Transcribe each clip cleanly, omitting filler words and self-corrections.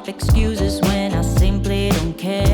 Excuses when I simply don't care.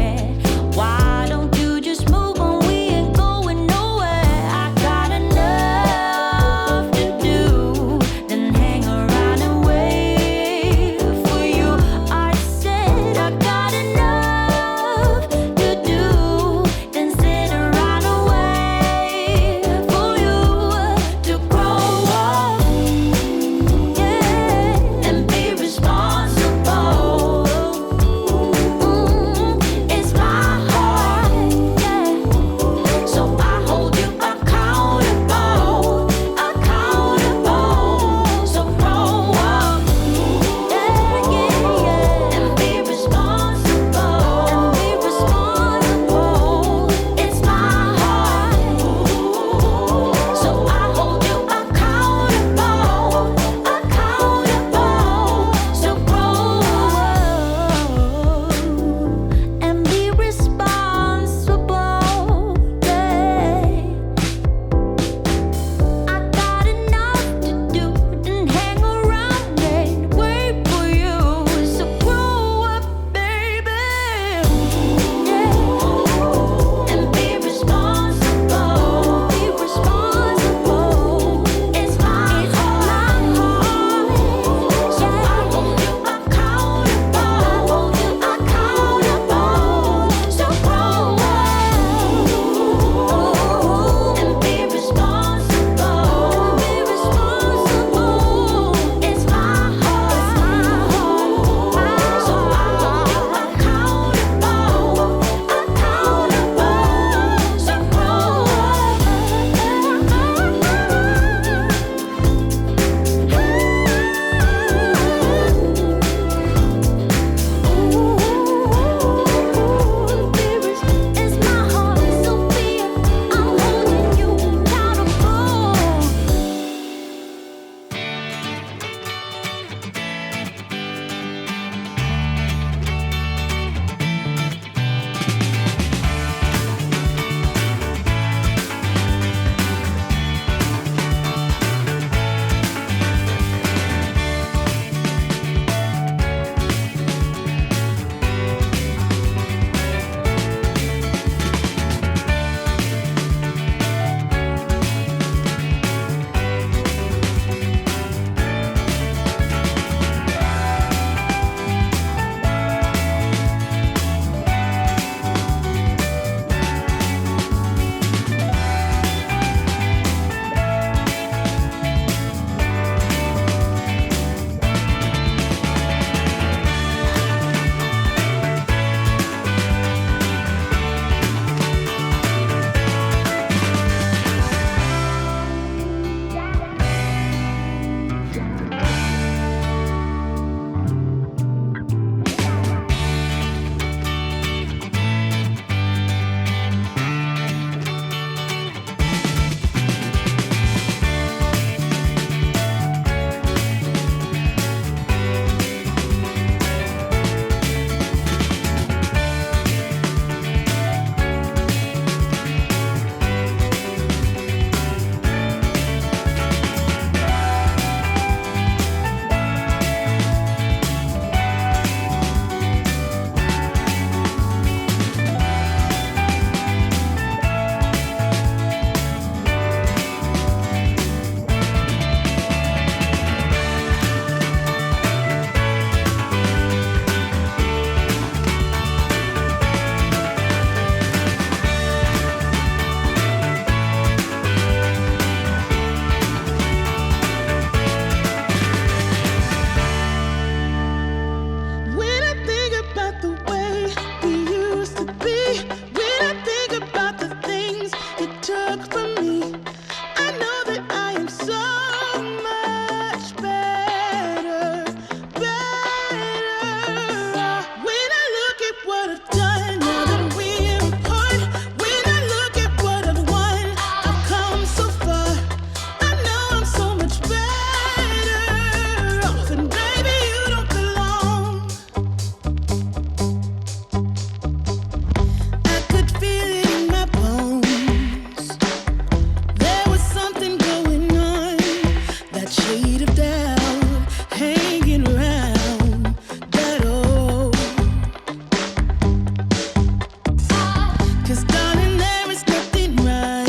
'Cause darling, there is nothing right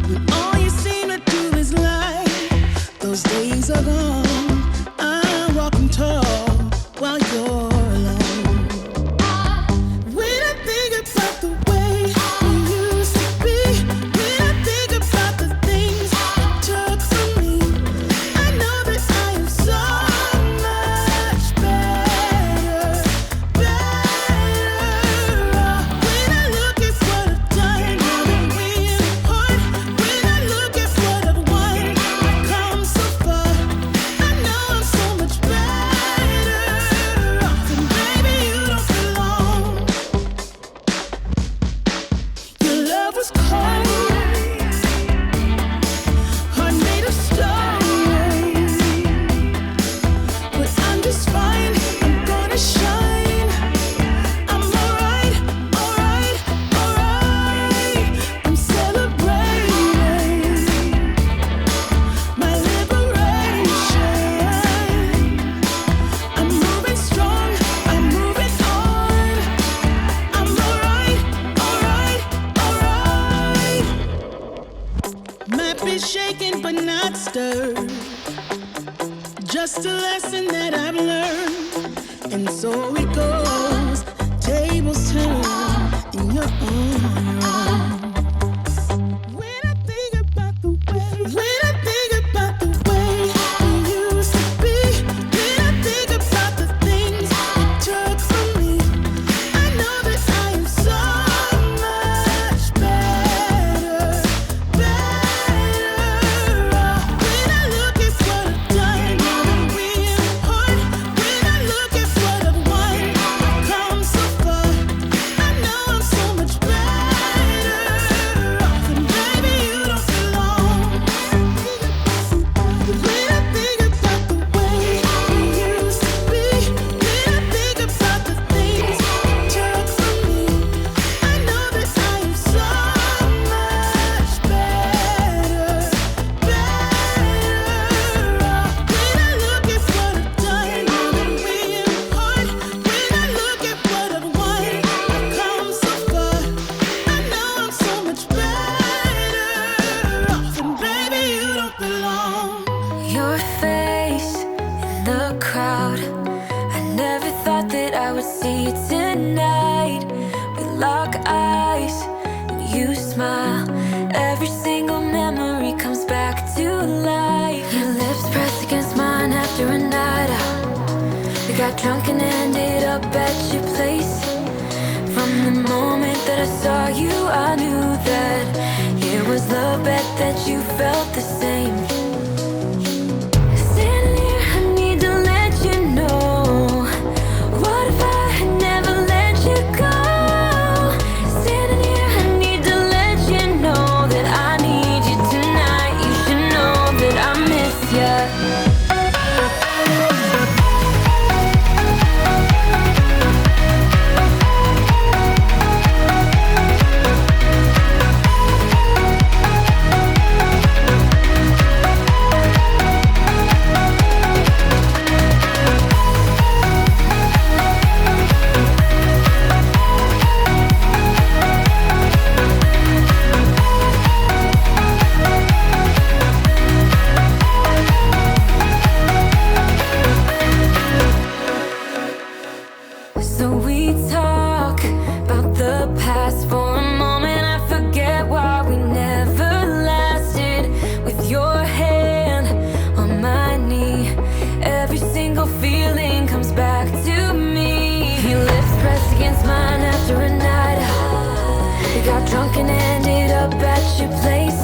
when all you seem to do is lie. Those days are gone. I'm walking tall while you're alone. When I think about the way we used to be, when I think about the things you took from me, I know that I am so much better, better off. When I look at what I've done, now that we're apart, when I look at what I've won, I've come so far. I know I'm so much better off, and baby, you don't belong. Your love was cold, heart made of stone, but I'm just fine. I'm gonna shine. I'm alright, alright, alright. I'm celebrating my liberation. I'm moving strong. I'm moving on. I'm alright, alright, alright. Might be shaken but not stirred. Just a lesson that I've learned. And so it goes. Tables turn and you're on your own. When I think about the way, when I think about the way we used to be, when I think about the things you took from me, I know that I am so much better, better off. When I look at what I've done, now that we're apart, when I look at what I've won, I've come so far. I know I'm so much better off, and baby, you don't belong. When I think about the way we used to be, when I think about the things you took from me, I know that I am so much better, better off. When I look at what I've done, now that we're apart, when I look at what I've won, I've come so far. I know I'm so much better off, and baby, you don't belong. Your face in the crowd, I never thought that I would see you tonight. We lock eyes and you smile. Every single memory comes back to life. Your lips pressed against mine after a night out. We got drunk and ended up at your place. From the moment that I saw you, I knew that it was love, bet that you felt the same. Standing here, I need to let you know. What if I had never let you go? Standing here, I need to let you know that I need you tonight. You should know that I miss you. So we talk about the past for a moment. I forget why we never lasted. With your hand on my knee, every single feeling comes back to me. Your lips pressed against mine after a night out. We got drunk and ended up at your place.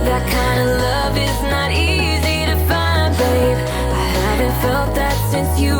That kind of love is not easy to find, babe. I haven't felt that since you